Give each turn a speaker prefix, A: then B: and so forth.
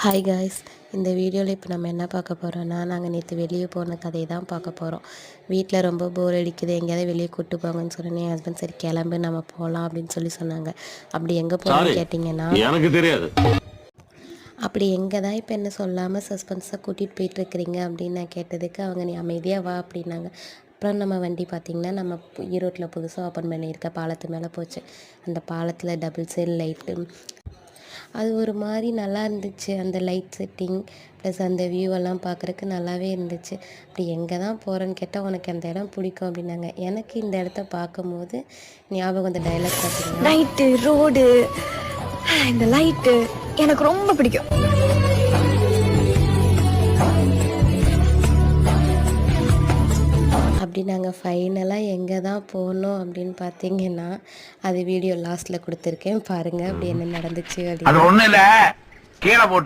A: Hi guys, இந்த வீடியோவில் இப்போ நம்ம என்ன பார்க்க போகிறோன்னா, நாங்கள் நேற்று வெளியே போன கதையை தான் பார்க்க போகிறோம். வீட்டில் ரொம்ப போர் அடிக்குது, எங்கேயாவது வெளியே கூப்பிட்டு போங்கன்னு சொன்னேன். என் ஹஸ்பண்ட் சரி கிளம்பு நம்ம போகலாம் அப்படின்னு சொல்லி சொன்னாங்க. அப்படி எங்கே போகிறோன்னு கேட்டிங்கன்னா,
B: எனக்கு தெரியாது.
A: அப்படி எங்கே தான் இப்போ என்ன சொல்லாமல் சஸ்பென்ஸாக கூட்டிகிட்டு போயிட்டுருக்கிறீங்க அப்படின்னு நான் கேட்டதுக்கு அவங்க நீ அமைதியாக வா அப்படின்னாங்க. அப்புறம் நம்ம வண்டி பார்த்திங்கன்னா நம்ம ஈரோட்டில் புதுசாக ஓப்பன் பண்ணியிருக்க பாலத்து மேலே போச்சு. அந்த பாலத்தில் டபுள் சைடு லைட்டு, அது ஒரு மாதிரி நல்லா இருந்துச்சு. அந்த லைட் செட்டிங் ப்ளஸ் அந்த வியூவெல்லாம் பார்க்குறக்கு நல்லாவே இருந்துச்சு. அப்படி எங்கே தான் போகிறேன்னு கேட்டால் உனக்கு அந்த இடம் பிடிக்கும் அப்படின்னாங்க. எனக்கு இந்த இடத்த பார்க்கும்போது ஞாபகம் அந்த டைலாக் பார்த்தீங்கன்னா,
C: லைட்டு ரோடு இந்த லைட்டு எனக்கு ரொம்ப பிடிக்கும்.
A: அப்படி நாங்கள் ஃபைனலாக எங்கே தான் போனோம் அப்படின்னு பார்த்தீங்கன்னா, அது வீடியோ லாஸ்ட்டில் கொடுத்துருக்கேன் பாருங்கள் அப்படி என்ன நடந்துச்சு அப்படின்னு.
D: அது ஒன்றும் இல்லை, கீழே போட்டு